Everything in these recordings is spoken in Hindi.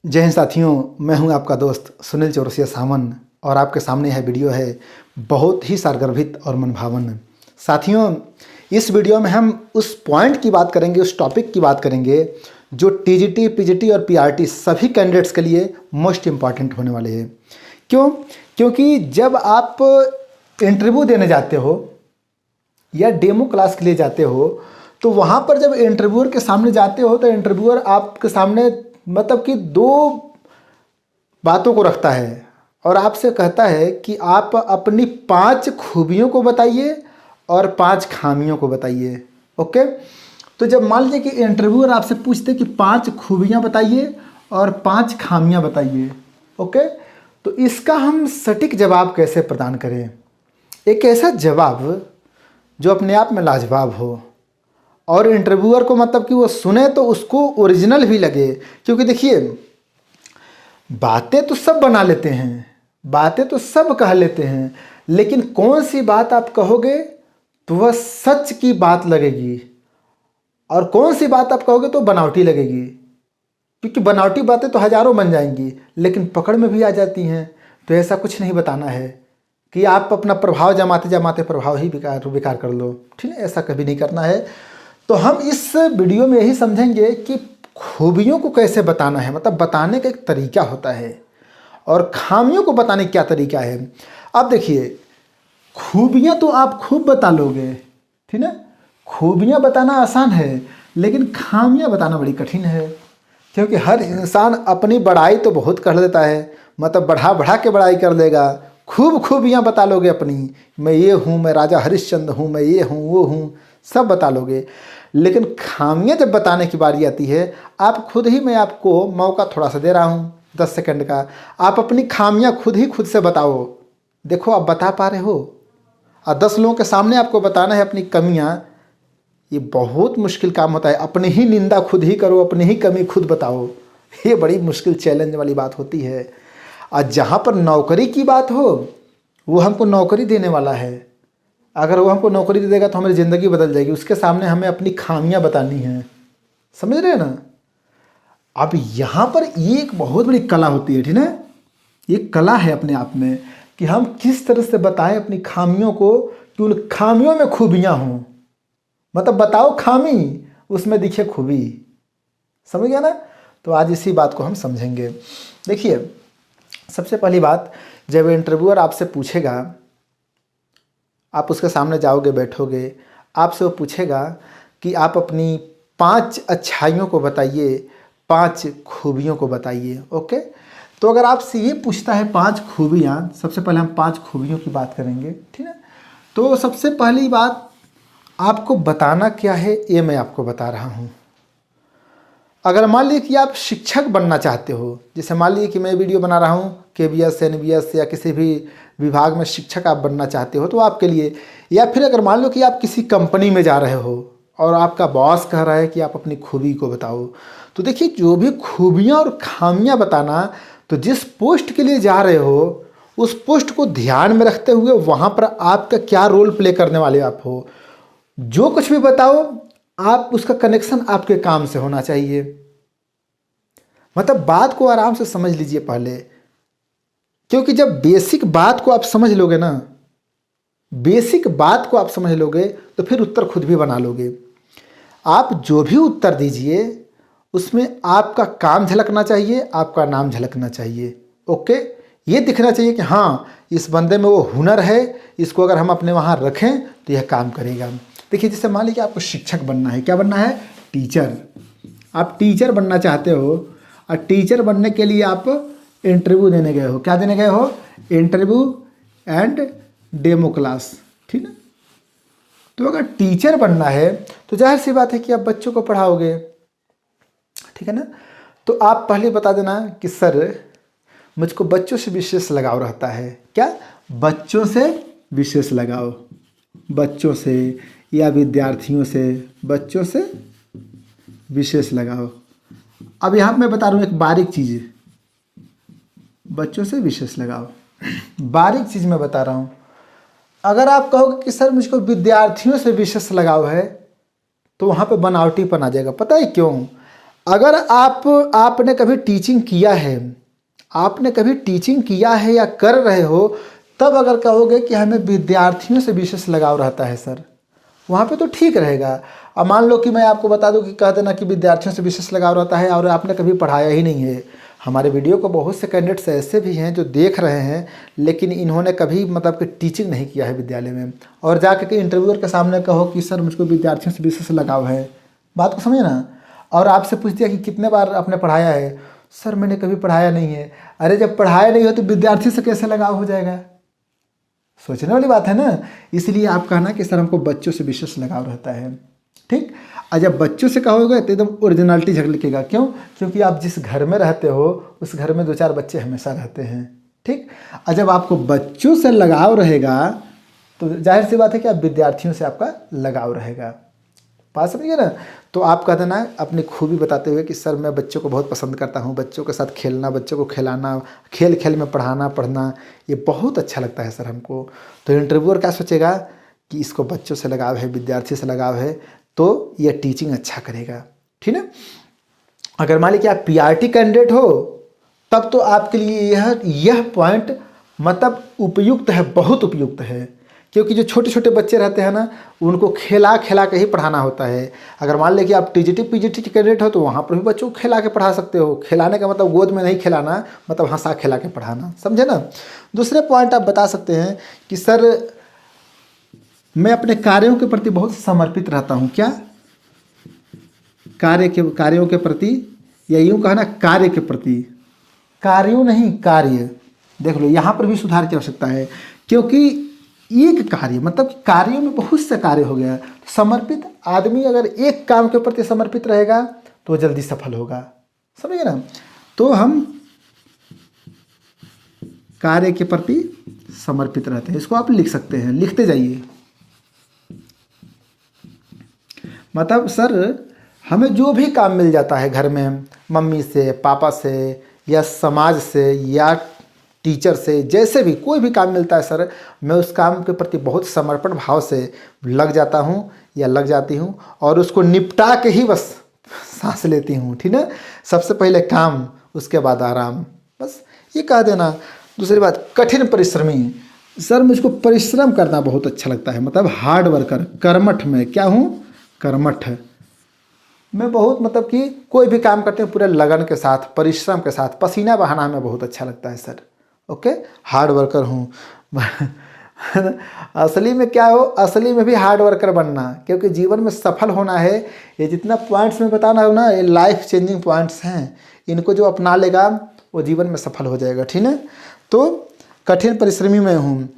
जय हिंद साथियों, मैं हूं आपका दोस्त सुनील चौरसिया सामन और आपके सामने यह वीडियो है बहुत ही सारगर्भित और मनभावन। साथियों, इस वीडियो में हम उस पॉइंट की बात करेंगे, उस टॉपिक की बात करेंगे जो टीजीटी, पीजीटी और पीआरटी सभी कैंडिडेट्स के लिए मोस्ट इम्पॉर्टेंट होने वाले हैं। क्यों? क्योंकि जब आप इंटरव्यू देने जाते हो या डेमो क्लास के लिए जाते हो तो वहाँ पर जब इंटरव्यूअर के सामने जाते हो तो इंटरव्यूअर आपके सामने मतलब कि दो बातों को रखता है और आपसे कहता है कि आप अपनी 5 खूबियों को बताइए और 5 खामियों को बताइए। ओके, तो जब मान लीजिए कि इंटरव्यूअर आपसे पूछते कि 5 खूबियां बताइए और 5 खामियां बताइए। ओके, तो इसका हम सटीक जवाब कैसे प्रदान करें? एक ऐसा जवाब जो अपने आप में लाजवाब हो और इंटरव्यूअर को मतलब कि वो सुने तो उसको ओरिजिनल भी लगे। क्योंकि देखिए, बातें तो सब बना लेते हैं, बातें तो सब कह लेते हैं, लेकिन कौन सी बात आप कहोगे तो वह सच की बात लगेगी और कौन सी बात आप कहोगे तो बनावटी लगेगी। क्योंकि बनावटी बातें तो हजारों बन जाएंगी लेकिन पकड़ में भी आ जाती हैं। तो ऐसा कुछ नहीं बताना है कि आप अपना प्रभाव जमाते जमाते प्रभाव ही बेकार कर लो। ठीक है, ऐसा कभी नहीं करना है। तो हम इस वीडियो में यही समझेंगे कि खूबियों को कैसे बताना है, मतलब बताने का एक तरीका होता है और खामियों को बताने का क्या तरीका है। अब देखिए, खूबियां तो आप खूब बता लोगे, ठीक है, खूबियां बताना आसान है लेकिन खामियां बताना बड़ी कठिन है। क्योंकि हर इंसान अपनी बड़ाई तो बहुत कर लेता है, मतलब बढ़ा बढ़ा के बड़ाई कर लेगा। खूब खूबियां बता लोगे अपनी, मैं ये हूँ, मैं राजा हरिश्चंद्र हूँ, मैं ये हूँ वो हूँ, सब बता लोगे। लेकिन खामियां जब बताने की बारी आती है, आप खुद ही, मैं आपको मौका थोड़ा सा दे रहा हूँ 10 सेकंड का, आप अपनी खामियां खुद से बताओ। देखो आप बता पा रहे हो? और 10 लोगों के सामने आपको बताना है अपनी कमियां, ये बहुत मुश्किल काम होता है। अपनी ही निंदा खुद ही करो, अपनी ही कमी खुद बताओ, ये बड़ी मुश्किल चैलेंज वाली बात होती है। और जहाँ पर नौकरी की बात हो, वो हमको नौकरी देने वाला है, अगर वो हमको नौकरी दे देगा तो हमारी ज़िंदगी बदल जाएगी। उसके सामने हमें अपनी खामियां बतानी हैं, समझ रहे हैं ना? अब यहाँ पर ये एक बहुत बड़ी कला होती है, ठीक है, ये कला है अपने आप में कि हम किस तरह से बताएं अपनी खामियों को कि उन खामियों में खूबियां हों। मतलब बताओ खामी, उसमें दिखे खूबी। समझ गया ना? तो आज इसी बात को हम समझेंगे। देखिए, सबसे पहली बात, जब इंटरव्यूअर आपसे पूछेगा, आप उसके सामने जाओगे, बैठोगे, आपसे वो पूछेगा कि आप अपनी 5 अच्छाइयों को बताइए, 5 खूबियों को बताइए। ओके, तो अगर आपसे ये पूछता है 5 खूबियाँ, सबसे पहले हम 5 खूबियों की बात करेंगे, ठीक है। तो सबसे पहली बात, आपको बताना क्या है ये मैं आपको बता रहा हूँ। अगर मान लीजिए कि आप शिक्षक बनना चाहते हो, जैसे मान लीजिए कि मैं वीडियो बना रहा हूँ केबीएस, एनबीएस या किसी भी विभाग में शिक्षक आप बनना चाहते हो तो आपके लिए, या फिर अगर मान लो कि आप किसी कंपनी में जा रहे हो और आपका बॉस कह रहा है कि आप अपनी खूबी को बताओ, तो देखिए, जो भी खूबियाँ और खामियाँ बताना, तो जिस पोस्ट के लिए जा रहे हो उस पोस्ट को ध्यान में रखते हुए वहाँ पर आपका क्या रोल प्ले करने वाले आप हो। जो कुछ भी बताओ, आप उसका कनेक्शन आपके काम से होना चाहिए। मतलब बात को आराम से समझ लीजिए पहले, क्योंकि जब बेसिक बात को आप समझ लोगे ना, बेसिक बात को आप समझ लोगे तो फिर उत्तर खुद भी बना लोगे। आप जो भी उत्तर दीजिए उसमें आपका काम झलकना चाहिए, आपका नाम झलकना चाहिए। ओके, ये दिखना चाहिए कि हाँ, इस बंदे में वो हुनर है, इसको अगर हम अपने वहाँ रखें तो यह काम करेगा। देखिए, जैसे मान लीजिए आपको शिक्षक बनना है, क्या बनना है? टीचर। आप टीचर बनना चाहते हो और टीचर बनने के लिए आप इंटरव्यू देने गए हो। क्या देने गए हो? इंटरव्यू एंड डेमो क्लास, ठीक है। तो अगर टीचर बनना है तो जाहिर सी बात है कि आप बच्चों को पढ़ाओगे, ठीक है ना। तो आप पहले बता देना कि सर, मुझको बच्चों से विशेष लगाव रहता है। क्या? बच्चों से विशेष लगाव, बच्चों से या विद्यार्थियों से, बच्चों से विशेष लगाव। अब यहाँ मैं बता रहा हूँ एक बारीक चीज़, बच्चों से विशेष लगाव, बारीक चीज़ मैं बता रहा हूँ। अगर आप कहोगे कि सर मुझको विद्यार्थियों से विशेष लगाव है, तो वहाँ पे बनावटीपन आ जाएगा। पता है क्यों? अगर आपने कभी टीचिंग किया है, आपने कभी टीचिंग किया है या कर रहे हो, तब अगर कहोगे कि हमें विद्यार्थियों से विशेष लगाव रहता है सर, वहाँ पे तो ठीक रहेगा। अब मान लो कि मैं आपको बता दूं कि कह देना कि विद्यार्थियों से विशेष लगाव रहता है और आपने कभी पढ़ाया ही नहीं है। हमारे वीडियो को बहुत से कैंडिडेट्स ऐसे भी हैं जो देख रहे हैं, लेकिन इन्होंने कभी मतलब कि टीचिंग नहीं किया है विद्यालय में, और जाकर के इंटरव्यूअर के सामने कहो कि सर मुझको विद्यार्थियों से विशेष लगाव है। बात को समझे ना। और आपसे पूछ दिया कि कितने बार आपने पढ़ाया है, सर मैंने कभी पढ़ाया नहीं है। अरे जब पढ़ाया नहीं हो तो विद्यार्थी से कैसे लगाव हो जाएगा? सोचने वाली बात है ना। इसलिए आप कहना कि सर हमको बच्चों से विशेष लगाव रहता है, ठीक। और जब बच्चों से कहोगे तो एकदम ओरिजिनलिटी झलकेगा। क्यों? क्योंकि आप जिस घर में रहते हो उस घर में 2-4 बच्चे हमेशा रहते हैं, ठीक। और जब आपको बच्चों से लगाव रहेगा तो जाहिर सी बात है कि आप विद्यार्थियों से आपका लगाव रहेगा। बात समझिए ना। तो आप कह देना अपनी खूबी बताते हुए कि सर मैं बच्चों को बहुत पसंद करता हूँ, बच्चों के साथ खेलना, बच्चों को खिलाना, खेल खेल में पढ़ना ये बहुत अच्छा लगता है सर हमको। तो इंटरव्यूअर क्या सोचेगा कि इसको बच्चों से लगाव है, विद्यार्थी से लगाव है, तो ये टीचिंग अच्छा करेगा, ठीक है। अगर मान लीजिए आप पीआरटी कैंडिडेट हो तब तो आपके लिए यह पॉइंट मतलब उपयुक्त है, बहुत उपयुक्त है। क्योंकि जो छोटे छोटे बच्चे रहते हैं ना, उनको खिला खिला के ही पढ़ाना होता है। अगर मान लें कि आप टीजीटी पीजीटी के कैंडिडेट हो तो वहाँ पर भी बच्चों को खिला के पढ़ा सकते हो। खिलाने का मतलब गोद में नहीं खिलाना, मतलब हंसा खिला के पढ़ाना, समझे ना। दूसरे पॉइंट आप बता सकते हैं कि सर मैं अपने कार्यों के प्रति बहुत समर्पित रहता हूँ। क्या? कार्यों के प्रति, या यूँ कहना कार्य के प्रति, कार्यों नहीं कार्य। देख लो यहाँ पर भी सुधार की आवश्यकता है, क्योंकि एक कार्य मतलब कार्यों में बहुत से कार्य हो गया। समर्पित आदमी अगर एक काम के प्रति समर्पित रहेगा तो जल्दी सफल होगा, समझिए ना। तो हम कार्य के प्रति समर्पित रहते हैं, इसको आप लिख सकते हैं, लिखते जाइए। मतलब सर हमें जो भी काम मिल जाता है घर में, मम्मी से, पापा से, या समाज से, या टीचर से, जैसे भी कोई भी काम मिलता है सर, मैं उस काम के प्रति बहुत समर्पण भाव से लग जाता हूँ या लग जाती हूँ, और उसको निपटा के ही बस सांस लेती हूँ, ठीक है। सबसे पहले काम, उसके बाद आराम, बस ये कह देना। दूसरी बात, कठिन परिश्रमी। सर मुझको परिश्रम करना बहुत अच्छा लगता है, मतलब हार्ड वर्कर, कर्मठ। मैं क्या हूँ? कर्मठ। मैं बहुत मतलब कि कोई भी काम करते हैं पूरे लगन के साथ, परिश्रम के साथ, पसीना बहाना हमें बहुत अच्छा लगता है सर। ओके, हार्ड वर्कर हूँ। असली में क्या हो? असली में भी हार्ड वर्कर बनना, क्योंकि जीवन में सफल होना है। ये जितना पॉइंट्स में बताना हो ना, ये लाइफ चेंजिंग पॉइंट्स हैं। इनको जो अपना लेगा वो जीवन में सफल हो जाएगा, ठीक है। तो कठिन परिश्रमी मैं हूँ।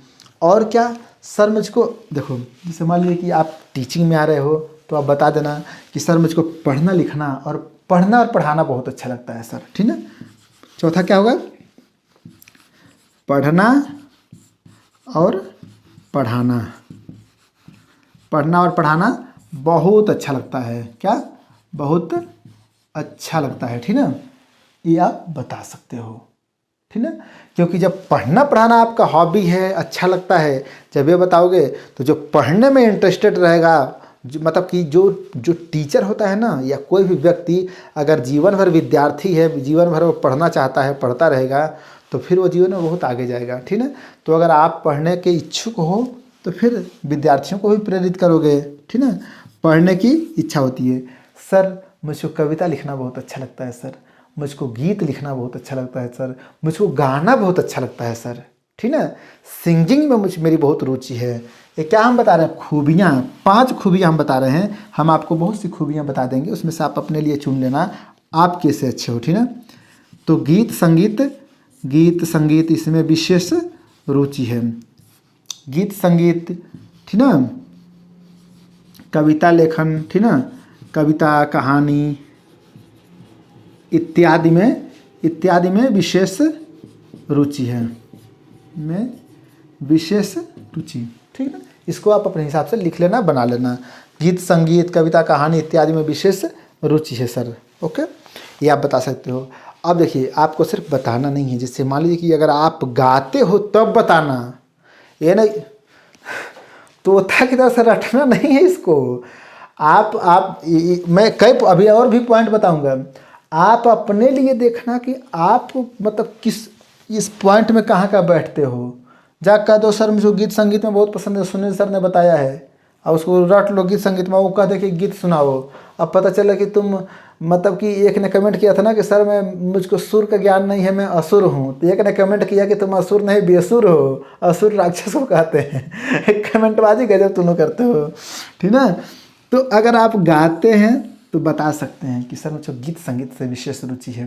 और क्या सर मुझको, देखो जैसे मान लीजिए कि आप टीचिंग में आ रहे हो तो आप बता देना कि सर मुझको पढ़ना लिखना और पढ़ाना बहुत अच्छा लगता है सर, ठीक है। चौथा क्या होगा? पढ़ना और पढ़ाना। पढ़ना और पढ़ाना बहुत अच्छा लगता है। क्या? बहुत अच्छा लगता है, ठीक है। ये आप बता सकते हो, ठीक है। क्योंकि जब पढ़ना पढ़ाना आपका हॉबी है, अच्छा लगता है, जब ये बताओगे तो जो पढ़ने में इंटरेस्टेड रहेगा, मतलब कि जो टीचर होता है ना, या कोई भी व्यक्ति अगर जीवन भर विद्यार्थी है, जीवन भर वो पढ़ना चाहता है, पढ़ता रहेगा, तो फिर वो जीवन में बहुत आगे जाएगा, ठीक है। तो अगर आप पढ़ने के इच्छुक हो तो फिर विद्यार्थियों को भी प्रेरित करोगे, ठीक है। पढ़ने की इच्छा होती है। सर मुझको कविता लिखना बहुत अच्छा लगता है सर, मुझको गीत लिखना बहुत अच्छा लगता है सर, मुझको गाना बहुत अच्छा लगता है सर, ठीक है। सिंगिंग में मेरी बहुत रुचि है। ये क्या हम बता रहे हैं? खूबियाँ, 5 खूबियाँ हम बता रहे हैं। हम आपको बहुत सी खूबियाँ बता देंगे, उसमें से आप अपने लिए चुन लेना आप कैसे अच्छे हो, ठीक है। तो गीत संगीत इसमें विशेष रुचि है। गीत संगीत, ठीक ना। कविता लेखन, ठीक ना। कविता, कहानी इत्यादि में विशेष रुचि है, में विशेष रुचि, ठीक है। इसको आप अपने हिसाब से लिख लेना, बना लेना। गीत संगीत, कविता, कहानी इत्यादि में विशेष रुचि है सर, ओके। ये आप बता सकते हो। अब देखिए, आपको सिर्फ बताना नहीं है। जैसे मान लीजिए कि अगर आप गाते हो तब बताना, ये नहीं तोता की तरह से रटना नहीं है इसको। मैं कई अभी और भी पॉइंट बताऊंगा। आप अपने लिए देखना कि आप मतलब किस इस पॉइंट में कहाँ का बैठते हो। जाकर कह दो सर मुझे गीत संगीत में बहुत पसंद है, सुनील सर ने बताया है, और उसको रट लो गीत संगीत में, वो कह दे कि गीत सुनाओ। अब पता चला कि तुम मतलब कि एक ने कमेंट किया था ना कि सर मुझको सुर का ज्ञान नहीं है, मैं असुर हूँ। तो एक ने कमेंट किया कि तुम असुर नहीं बेसुर हो, असुर राक्षस को कहते हैं। कमेंटबाजी गजब तुम लोग करते हो, ठीक ना। तो अगर आप गाते हैं तो बता सकते हैं कि सर मुझको गीत संगीत से विशेष रुचि है।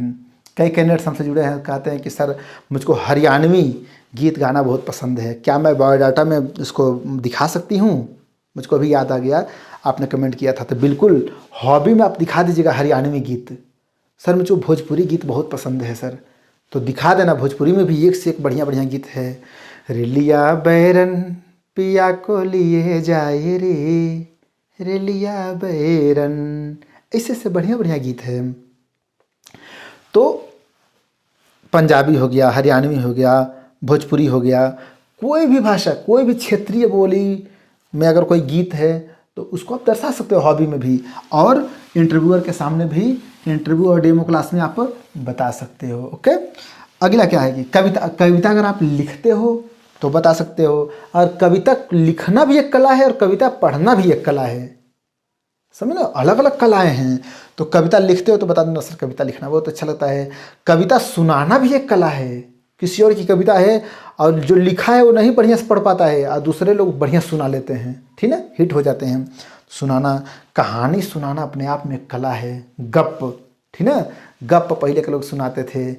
कई कैंडिडेट्स हमसे जुड़े हैं, कहते हैं कि सर मुझको हरियाणवी गीत गाना बहुत पसंद है, क्या मैं बायोडाटा में इसको दिखा सकती हूँ। मुझको अभी याद आ गया, आपने कमेंट किया था, तो बिल्कुल हॉबी में आप दिखा दीजिएगा हरियाणवी गीत। सर मुझको भोजपुरी गीत बहुत पसंद है सर, तो दिखा देना। भोजपुरी में भी एक से एक बढ़िया बढ़िया गीत है। रेलिया बैरन पिया को लिए जाए रे, रेलिया बैरन, ऐसे से बढ़िया बढ़िया गीत है। तो पंजाबी हो गया, हरियाणवी हो गया, भोजपुरी हो गया, कोई भी भाषा, कोई भी क्षेत्रीय बोली में अगर कोई गीत है तो उसको आप दर्शा सकते हो हॉबी में भी, और इंटरव्यूअर के सामने भी, इंटरव्यू और डेमो क्लास में आप बता सकते हो। ओके, अगला क्या है कि कविता अगर आप लिखते हो तो बता सकते हो। और कविता लिखना भी एक कला है और कविता पढ़ना भी एक कला है, समझ लो, अलग अलग कलाएं हैं। तो कविता लिखते हो तो बता देना सर कविता लिखना बहुत अच्छा लगता है। कविता सुनाना भी एक कला है, किसी और की कविता है और जो लिखा है वो नहीं बढ़िया से पढ़ पाता है और दूसरे लोग बढ़िया सुना लेते हैं, ठीक है, हिट हो जाते हैं। सुनाना, कहानी सुनाना अपने आप में कला है। गप, ठीक है, गप पहले के लोग सुनाते थे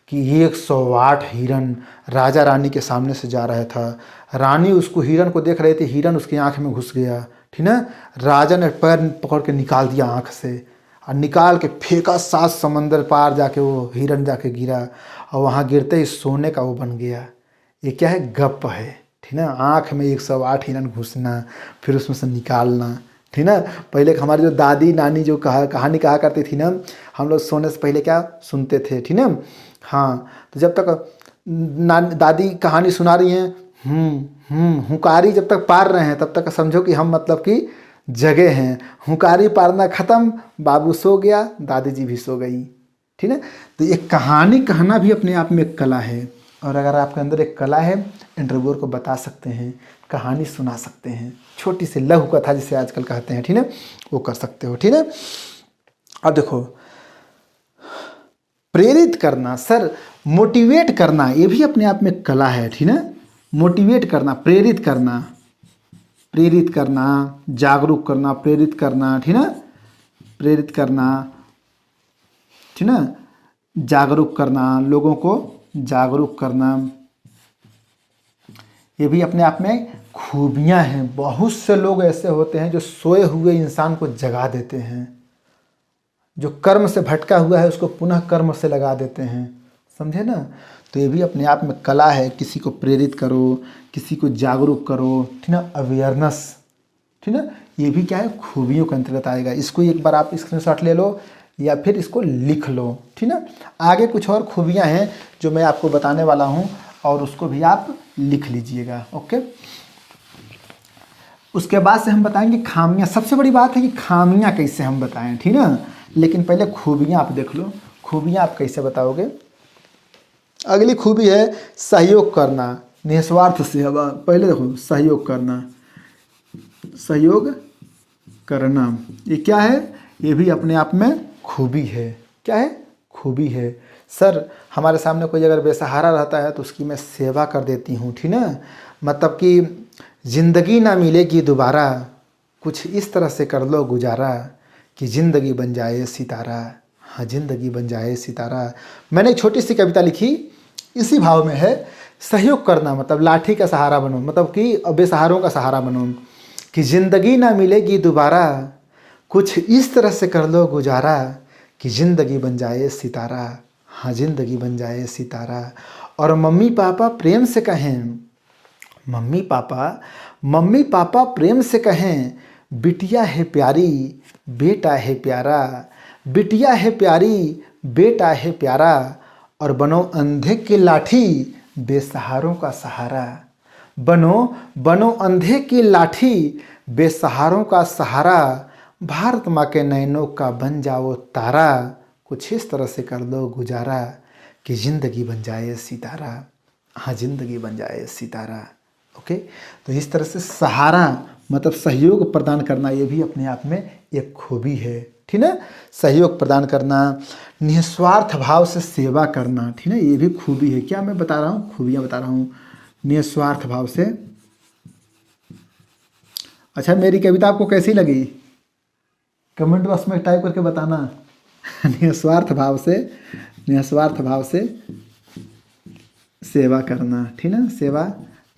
कि 108 हिरन राजा रानी के सामने से जा रहा था, रानी उसको हिरन को देख रही थी, हिरन उसकी आँख में घुस गया, ठीक है, राजा ने पैर पकड़ के निकाल दिया आँख से और निकाल के फेंका 7 समंदर पार, जाके वो हिरन जाके गिरा और वहाँ गिरते ही सोने का वो बन गया। ये क्या है, गप है, ठीक ना। आँख में 108 हिरन घुसना, फिर उसमें से निकालना, ठीक ना। पहले हमारी जो दादी नानी जो कहानी कहा करती थी ना, हम लोग सोने से पहले क्या सुनते थे, ठीक ना। हाँ, तो जब तक दादी कहानी सुना रही हैं, हुकारी जब तक पार रहे हैं तब तक समझो कि हम मतलब कि जगह हैं। हुकारी पारना ख़त्म, बाबू सो गया, दादी जी भी सो गई, ठीक है। तो एक कहानी कहना भी अपने आप में एक कला है, और अगर आपके अंदर एक कला है, इंटरव्यूअर को बता सकते हैं, कहानी सुना सकते हैं, छोटी सी लघु कथा जिसे आजकल कहते हैं, ठीक है, वो कर सकते हो, ठीक है। अब देखो, प्रेरित करना, सर मोटिवेट करना, ये भी अपने आप में कला है, ठीक है। मोटिवेट करना, प्रेरित करना, जागरूक करना, प्रेरित करना, ठीक है, प्रेरित करना, ठीक है, जागरूक करना, लोगों को जागरूक करना, ये भी अपने आप में खूबियां हैं। बहुत से लोग ऐसे होते हैं जो सोए हुए इंसान को जगा देते हैं, जो कर्म से भटका हुआ है उसको पुनः कर्म से लगा देते हैं, समझे ना। तो ये भी अपने आप में कला है, किसी को प्रेरित करो, किसी को जागरूक करो, ठीक ना, अवेयरनेस, ठीक ना, ये भी क्या है, खूबियों के अंतर्गत आएगा। इसको एक बार आप स्क्रीनशॉट ले लो या फिर इसको लिख लो, ठीक ना। आगे कुछ और खूबियां हैं जो मैं आपको बताने वाला हूं, और उसको भी आप लिख लीजिएगा, ओके। उसके बाद से हम बताएंगे खामियां। सबसे बड़ी बात है कि खामियां कैसे हम बताएं, ठीक ना। लेकिन पहले खूबियां आप देख लो, खूबियां आप कैसे बताओगे। अगली खूबी है सहयोग करना, निस्वार्थ सेवा। पहले देखो, सहयोग करना, सहयोग करना, ये क्या है, ये भी अपने आप में खूबी है। क्या है, खूबी है। सर हमारे सामने कोई अगर बेसहारा रहता है तो उसकी मैं सेवा कर देती हूँ, ठीक ना। मतलब कि ज़िंदगी ना मिलेगी दोबारा, कुछ इस तरह से कर लो गुजारा कि ज़िंदगी बन जाए सितारा। हाँ, ज़िंदगी बन जाए सितारा। मैंने एक छोटी सी कविता लिखी, इसी भाव में है। सहयोग करना मतलब लाठी का सहारा बनो, मतलब कि बेसहारों का सहारा बनो, कि ज़िंदगी ना मिलेगी दोबारा, कुछ इस तरह से कर लो गुजारा कि ज़िंदगी बन जाए सितारा। हाँ, ज़िंदगी बन जाए सितारा। और मम्मी पापा प्रेम से कहें, मम्मी पापा प्रेम से कहें, बिटिया है प्यारी, बेटा है प्यारा, बिटिया है प्यारी, बेटा है प्यारा। और बनो अंधे की लाठी, बेसहारों का सहारा। बनो अंधे की लाठी, बेसहारों का सहारा। भारत माँ के नैनों का बन जाओ तारा, कुछ इस तरह से कर लो गुजारा कि ज़िंदगी बन जाए सितारा। हाँ, ज़िंदगी बन जाए सितारा। ओके, तो इस तरह से सहारा मतलब सहयोग प्रदान करना, ये भी अपने आप में एक खूबी है। ठीक ना, सहयोग प्रदान करना, निस्वार्थ भाव से सेवा करना, ठीक ना, ये भी खूबी है। क्या मैं बता रहा हूँ, खूबियाँ बता रहा हूँ। निस्वार्थ भाव से। अच्छा, मेरी कविता आपको कैसी लगी? कमेंट बॉक्स में टाइप करके बताना। निस्वार्थ भाव से, निस्वार्थ भाव से सेवा करना, ठीक ना, सेवा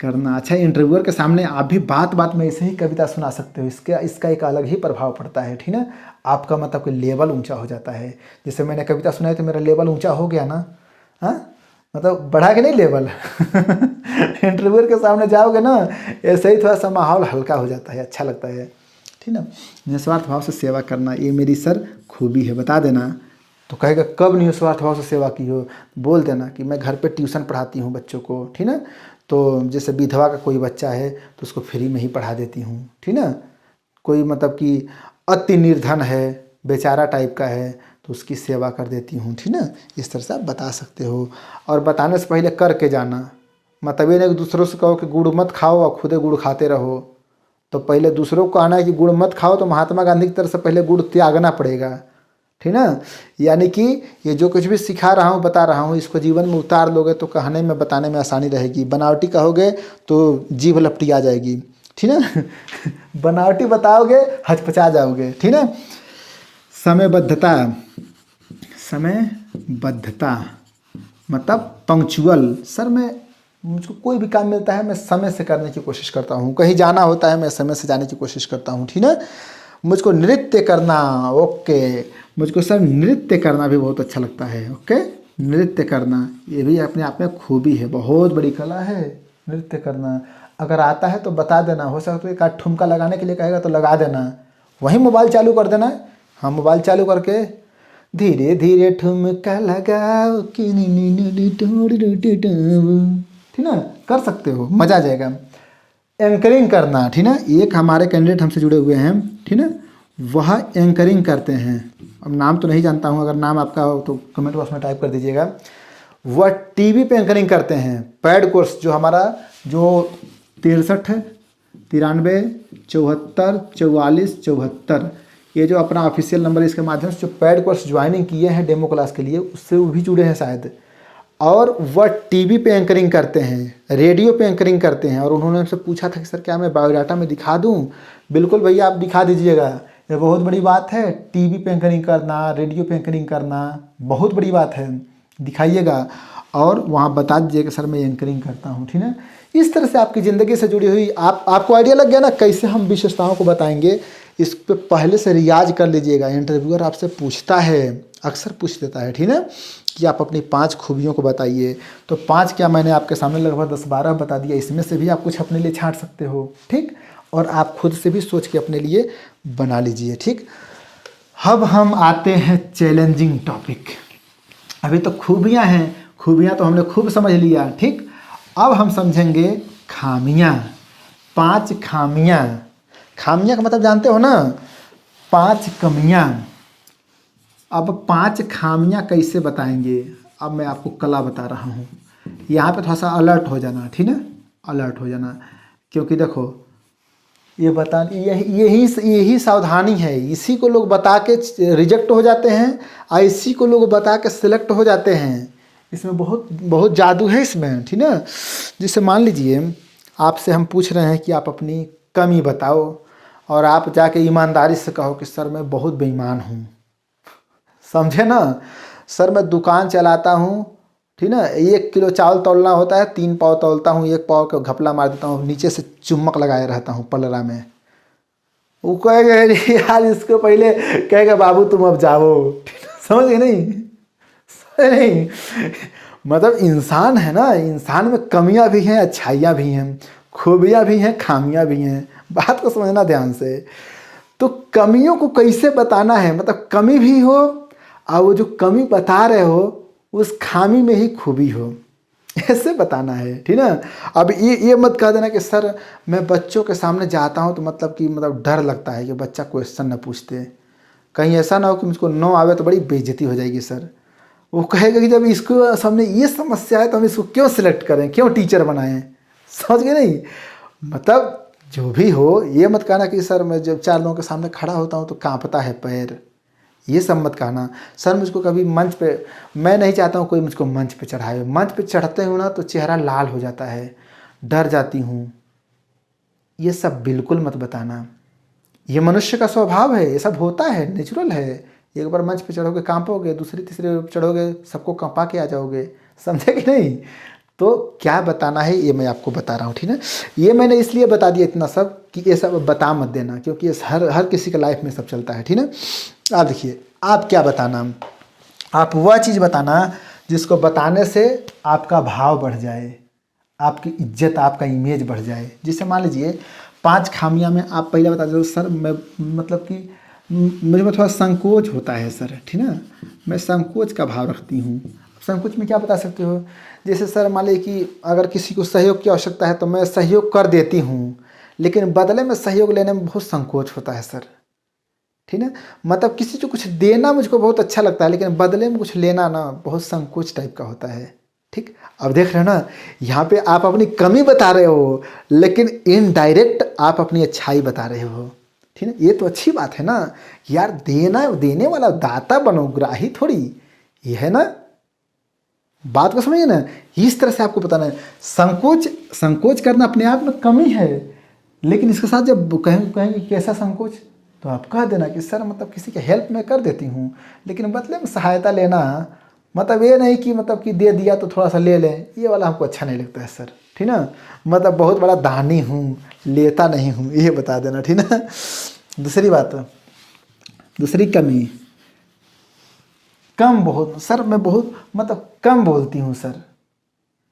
करना। अच्छा, इंटरव्यूअर के सामने आप भी बात बात में ऐसे ही कविता सुना सकते हो। इसका एक अलग ही प्रभाव पड़ता है, ठीक ना। आपका मतलब कि लेवल ऊंचा हो जाता है। जैसे मैंने कविता सुनाई तो मेरा लेवल ऊंचा हो गया ना। हाँ, मतलब बढ़ा के नहीं लेवल। इंटरव्यूअर के सामने जाओगे ना, ऐसे ही थोड़ा सा माहौल हल्का हो जाता है, अच्छा लगता है, ठीक ना। निस्वार्थ भाव से सेवा करना, ये मेरी सर खूबी है, बता देना। तो कहेगा कब निस्वार्थ भाव से सेवा की हो, बोल देना कि मैं घर पे ट्यूशन पढ़ाती हूँ बच्चों को, ठीक ना। तो जैसे विधवा का कोई बच्चा है तो उसको फ्री में ही पढ़ा देती हूँ, ठीक ना। कोई मतलब कि अति निर्धन है, बेचारा टाइप का है, तो उसकी सेवा कर देती हूँ, ठीक ना। इस तरह से आप बता सकते हो। और बताने से पहले करके जाना। मतलब ये नहीं कि दूसरों से कहो कि गुड़ मत खाओ और खुदे गुड़ खाते रहो। तो पहले दूसरों को आना है कि गुड़ मत खाओ, तो महात्मा गांधी की तरफ से पहले गुड़ त्यागना पड़ेगा, ठीक ना। यानी कि ये जो कुछ भी सिखा रहा हूँ, बता रहा हूँ, इसको जीवन में उतार लोगे तो कहने में बताने में आसानी रहेगी। बनावटी कहोगे तो जीभ लपटी आ जाएगी, ठीक ना। बनावटी बताओगे हचपचा जाओगे, ठीक ना। समयबद्धता, समयबद्धता मतलब पंक्चुअल। सर मैं मुझको कोई भी काम मिलता है मैं समय से करने की कोशिश करता हूँ। कहीं जाना होता है मैं समय से जाने की कोशिश करता हूँ, ठीक ना। मुझको नृत्य करना, ओके, मुझको सर नृत्य करना भी बहुत अच्छा लगता है। ओके, नृत्य करना ये भी अपने आप में खूबी है, बहुत बड़ी कला है नृत्य करना। अगर आता है तो बता देना, हो सकता है एक आध ठुमका लगाने के लिए कहेगा तो लगा देना, वहीं मोबाइल चालू कर देना। हाँ, मोबाइल चालू करके धीरे धीरे ठुमका लगाओ, ठीक ना, कर सकते हो, मजा आ जाएगा। एंकरिंग करना, ठीक ना, एक हमारे कैंडिडेट हमसे जुड़े हुए हैं, ठीक ना, वह एंकरिंग करते हैं। अब नाम तो नहीं जानता हूँ, अगर नाम आपका हो तो कमेंट बॉक्स में टाइप कर दीजिएगा। वह टीवी पे एंकरिंग करते हैं। पैड कोर्स जो हमारा जो 63 93 74 44 74, ये जो अपना ऑफिशियल नंबर है, इसके माध्यम से जो पैड कोर्स ज्वाइनिंग किए हैं डेमो क्लास के लिए, उससे वो भी जुड़े हैं शायद। और वह टीवी पे एंकरिंग करते हैं, रेडियो पे एंकरिंग करते हैं। और उन्होंने हमसे पूछा था कि सर क्या मैं बायोडाटा में दिखा दूं? बिल्कुल भैया, आप दिखा दीजिएगा, ये बहुत बड़ी बात है। टीवी पे एंकरिंग करना, रेडियो पे एंकरिंग करना बहुत बड़ी बात है, दिखाइएगा और वहाँ बता दीजिए कि सर मैं एंकरिंग करता हूँ, ठीक है। इस तरह से आपकी ज़िंदगी से जुड़ी हुई आपको आइडिया लग गया ना कैसे हम विशेषताओं को बताएंगे। इस पे पहले से रियाज कर लीजिएगा। इंटरव्यूअर आपसे पूछता है, अक्सर पूछ देता है, ठीक है, कि आप अपनी 5 खूबियों को बताइए। तो 5 क्या, मैंने आपके सामने लगभग 10-12 बता दिया। इसमें से भी आप कुछ अपने लिए छांट सकते हो, ठीक। और आप खुद से भी सोच के अपने लिए बना लीजिए, ठीक। अब हम आते हैं चैलेंजिंग टॉपिक। अभी तो खूबियाँ हैं, खूबियाँ तो हमने खूब समझ लिया, ठीक। अब हम समझेंगे खामियाँ। 5 खामियाँ, खामियाँ का मतलब जानते हो ना, 5 कमियाँ। अब 5 खामियाँ कैसे बताएंगे, अब मैं आपको कला बता रहा हूँ। यहाँ पे थोड़ा सा अलर्ट हो जाना, ठीक है, अलर्ट हो जाना। क्योंकि देखो ये बता, यही सावधानी है। इसी को लोग बता के रिजेक्ट हो जाते हैं और इसी को लोग बता के सिलेक्ट हो जाते हैं। इसमें बहुत बहुत जादू है इसमें, ठीक है। जिससे मान लीजिए आपसे हम पूछ रहे हैं कि आप अपनी कमी बताओ, और आप जाके ईमानदारी से कहो कि सर मैं बहुत बेईमान हूँ, समझे ना। सर मैं दुकान चलाता हूँ, ठीक ना, 1 किलो चावल तौलना होता है, 3 पाव तौलता हूँ, 1 पाव का घपला मार देता हूँ, नीचे से चुम्बक लगाए रहता हूँ पलरा में। वो कहेगा यार, इसको पहले कहेगा बाबू तुम अब जाओ, समझ गए नहीं। मतलब इंसान है ना, इंसान में कमियां भी हैं, अच्छाइयाँ भी हैं, खूबियाँ भी हैं, खामियां भी हैं। बात को समझना ध्यान से। तो कमियों को कैसे बताना है, मतलब कमी भी हो और वो जो कमी बता रहे हो उस खामी में ही खूबी हो। ऐसे बताना है, ठीक ना। अब ये मत कह देना कि सर मैं बच्चों के सामने जाता हूँ तो मतलब कि मतलब डर लगता है कि बच्चा क्वेश्चन न पूछते, कहीं ऐसा ना हो कि मुझको नो आवे तो बड़ी बेइज्जती हो जाएगी सर। वो कहेगा कि जब इसको सामने ये समस्या है तो हम इसको क्यों सिलेक्ट करें, क्यों टीचर बनाएं। समझ गए नहीं, मतलब जो भी हो ये मत कहना कि सर मैं जब 4 लोगों के सामने खड़ा होता हूँ तो कांपता है पैर, ये सब मत कहना। सर मुझको कभी मंच पे, मैं नहीं चाहता हूँ कोई मुझको मंच पे चढ़ाए, मंच पे चढ़ते हूँ ना तो चेहरा लाल हो जाता है, डर जाती हूँ, ये सब बिल्कुल मत बताना। ये मनुष्य का स्वभाव है, ये सब होता है, नेचुरल है। एक बार मंच पे चढ़ोगे कांपोगे, दूसरी तीसरी चढ़ोगे सबको कंपा के आ जाओगे, समझे कि नहीं। तो क्या बताना है ये मैं आपको बता रहा हूँ, ठीक है। ये मैंने इसलिए बता दिया इतना सब कि ये सब बता मत देना, क्योंकि ये हर किसी के लाइफ में सब चलता है, ठीक है। आप देखिए, आप क्या बताना, आप वह चीज़ बताना जिसको बताने से आपका भाव बढ़ जाए, आपकी इज्जत, आपका इमेज बढ़ जाए। जिससे मान लीजिए 5 खामियां में आप पहले बता दो सर मैं मतलब कि मुझे में थोड़ा संकोच होता है सर, ठीक ना, मैं संकोच का भाव रखती हूँ। संकोच में क्या बता सकते हो, जैसे सर मान लीजिए कि अगर किसी को सहयोग की आवश्यकता है तो मैं सहयोग कर देती हूँ, लेकिन बदले में सहयोग लेने में बहुत संकोच होता है सर, ठीक है। मतलब किसी को कुछ देना मुझको बहुत अच्छा लगता है, लेकिन बदले में कुछ लेना ना बहुत संकोच टाइप का होता है, ठीक। अब देख रहे हो ना, यहाँ पे आप अपनी कमी बता रहे हो, लेकिन इनडायरेक्ट आप अपनी अच्छाई बता रहे हो, ठीक है। ये तो अच्छी बात है ना यार, देने वाला दाता बनो, ग्राही थोड़ी, ये है ना, बात को समझिए ना। इस तरह से आपको बताना है, संकोच करना अपने आप में कमी है, लेकिन इसके साथ जब कहेंगे कैसा संकोच, तो आप कह देना कि सर मतलब किसी की हेल्प मैं कर देती हूँ, लेकिन बदले में सहायता लेना, मतलब ये नहीं कि मतलब कि दे दिया तो थोड़ा सा ले लें, ये वाला हमको अच्छा नहीं लगता है सर, ठीक ना। मतलब बहुत बड़ा दानी हूँ, लेता नहीं हूँ, ये बता देना, ठीक ना। दूसरी बात, दूसरी कमी, कम बहुत सर, मैं बहुत मतलब कम बोलती हूँ सर,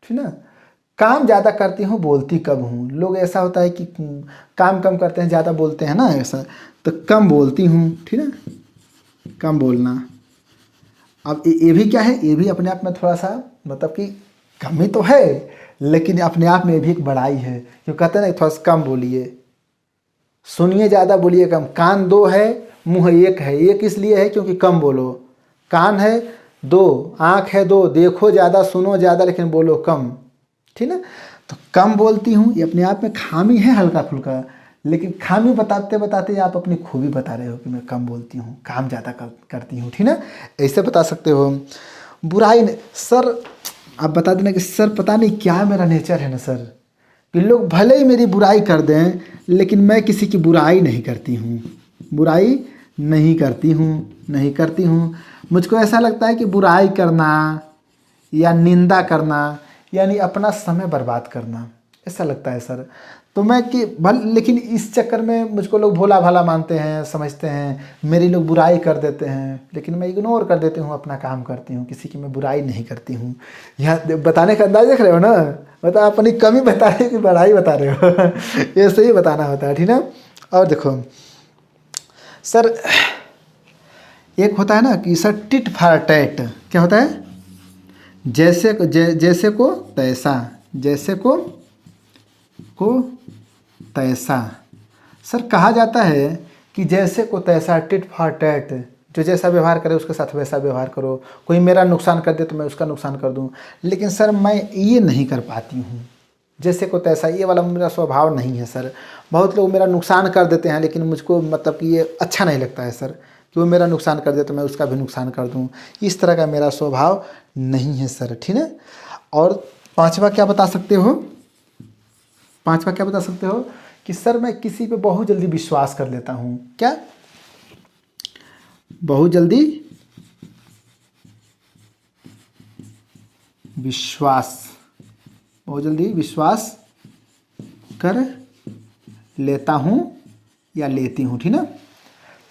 ठीक ना। काम ज़्यादा करती हूँ, बोलती कम हूँ। लोग ऐसा होता है कि काम कम करते हैं, ज़्यादा बोलते हैं ना, ऐसा। तो कम बोलती हूँ, ठीक है, कम बोलना। अब ये भी क्या है, ये भी अपने आप में थोड़ा सा मतलब कि कमी तो है, लेकिन अपने आप में भी एक बड़ाई है। क्यों कहते हैं ना, थोड़ा सा कम बोलिए, सुनिए ज़्यादा, बोलिए कम। कान 2 है, मुँह 1 है। ये किस लिए है, क्योंकि कम बोलो। कान है 2, आँख है 2, देखो ज़्यादा, सुनो ज़्यादा, लेकिन बोलो कम, ठीक है। तो कम बोलती हूँ, ये अपने आप में खामी है हल्का फुल्का, लेकिन खामी बताते बताते आप अपनी खूबी बता रहे हो कि मैं कम बोलती हूँ, काम ज़्यादा करती हूँ, ठीक है। ऐसे बता सकते हो। बुराई नहीं सर, आप बता देना कि सर पता नहीं क्या मेरा नेचर है ना सर, कि लोग भले ही मेरी बुराई कर दें, लेकिन मैं किसी की बुराई नहीं करती हूँ, बुराई नहीं करती हूँ। मुझको ऐसा लगता है कि बुराई करना या निंदा करना यानी अपना समय बर्बाद करना, ऐसा लगता है सर। तो मैं कि लेकिन इस चक्कर में मुझको लोग भोला भाला मानते हैं, समझते हैं, मेरी लोग बुराई कर देते हैं, लेकिन मैं इग्नोर कर देती हूँ, अपना काम करती हूँ, किसी की मैं बुराई नहीं करती हूँ। यहाँ बताने का अंदाज देख रहे हो ना, मतलब अपनी कमी बता रहे हो कि बड़ाई बता रहे हो। ऐसे ही बताना होता है, ठीक है। और देखो सर, एक होता है ना कि सर टिट फॉर टैट, क्या होता है, जैसे को तैसा, जैसे को तैसा। सर कहा जाता है कि जैसे को तैसा, टिट फॉर टैट, जो जैसा व्यवहार करे उसके साथ वैसा व्यवहार करो। कोई मेरा नुकसान कर दे तो मैं उसका नुकसान कर दूं, लेकिन सर मैं ये नहीं कर पाती हूँ, जैसे को तैसा, ये वाला मेरा स्वभाव नहीं है सर। बहुत लोग मेरा नुकसान कर देते हैं, लेकिन मुझको मतलब कि ये अच्छा नहीं लगता है सर, कि वो मेरा नुकसान कर दे तो मैं उसका भी नुकसान कर दूं। इस तरह का मेरा स्वभाव नहीं है सर, ठीक है। और पांचवा क्या बता सकते हो, कि सर मैं किसी पे बहुत जल्दी विश्वास कर लेता हूँ। क्या, बहुत जल्दी विश्वास कर लेता हूँ या लेती हूँ, ठीक ना।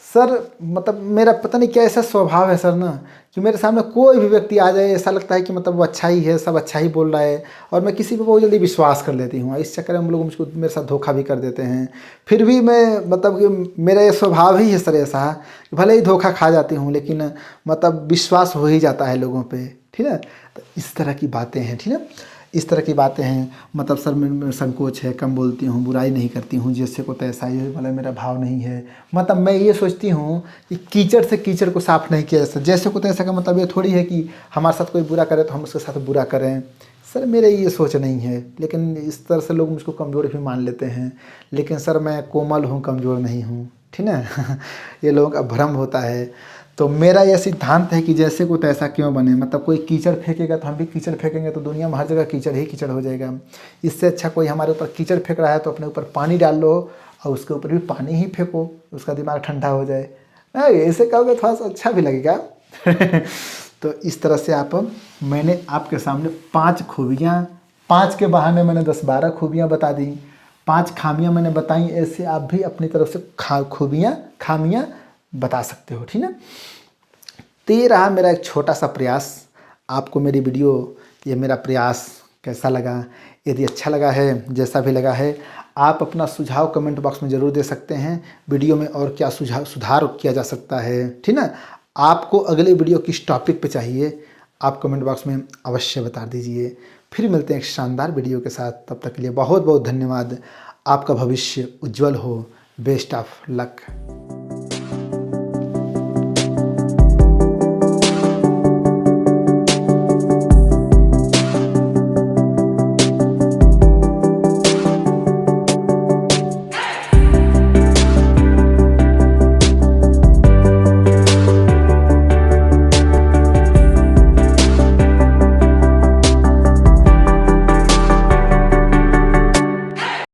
सर मतलब मेरा पता नहीं क्या ऐसा स्वभाव है सर ना, कि मेरे सामने कोई भी व्यक्ति आ जाए, ऐसा लगता है कि मतलब वो अच्छा ही है, सब अच्छा ही बोल रहा है, और मैं किसी पे बहुत जल्दी विश्वास कर लेती हूँ। इस चक्कर में लोग मुझको मेरे साथ धोखा भी कर देते हैं। फिर भी मैं मतलब कि मेरा ये स्वभाव ही है सर ऐसा, कि भले ही धोखा खा जाती हूँ, लेकिन मतलब विश्वास हो ही जाता है लोगों पर, ठीक है। तो इस तरह की बातें हैं, ठीक है। इस तरह की बातें हैं। मतलब सर में संकोच है, कम बोलती हूँ, बुराई नहीं करती हूँ, जैसे को तैसा, ये मतलब मेरा भाव नहीं है। मतलब मैं ये सोचती हूँ कि कीचड़ से कीचड़ को साफ नहीं किया जा सकता। जैसे को तैसा का मतलब ये थोड़ी है कि हमारे साथ कोई बुरा करे तो हम उसके साथ बुरा करें। सर मेरे ये सोच नहीं है, लेकिन इस तरह से लोग मुझको कमज़ोर भी मान लेते हैं। लेकिन सर मैं कोमल हूँ, कमज़ोर नहीं हूँ, ठीक ना। ये लोगों का भ्रम होता है। तो मेरा यह सिद्धांत है कि जैसे को तैसा क्यों बने। मतलब कोई कीचड़ फेंकेगा तो हम भी कीचड़ फेंकेंगे, तो दुनिया में हर जगह कीचड़ ही कीचड़ हो जाएगा। इससे अच्छा कोई हमारे ऊपर कीचड़ फेंक रहा है तो अपने ऊपर पानी डाल लो और उसके ऊपर भी पानी ही फेंको, उसका दिमाग ठंडा हो जाए। ऐसे कहोगे थोड़ा सा अच्छा भी लगेगा। तो इस तरह से मैंने आपके सामने 5 खूबियाँ, 5 के बहाने मैंने 10-12 खूबियाँ बता दी, 5 खामियाँ मैंने बताई। ऐसे आप भी अपनी तरफ से खामियाँ बता सकते हो, ठीक ना। तो ये रहा मेरा एक छोटा सा प्रयास। आपको मेरी वीडियो, ये मेरा प्रयास कैसा लगा? यदि अच्छा लगा है, जैसा भी लगा है, आप अपना सुझाव कमेंट बॉक्स में ज़रूर दे सकते हैं। वीडियो में और क्या सुधार किया जा सकता है, ठीक ना। आपको अगले वीडियो किस टॉपिक पे चाहिए, आप कमेंट बॉक्स में अवश्य बता दीजिए। फिर मिलते हैं एक शानदार वीडियो के साथ। तब तक के लिए बहुत बहुत धन्यवाद। आपका भविष्य उज्जवल हो। Best of luck.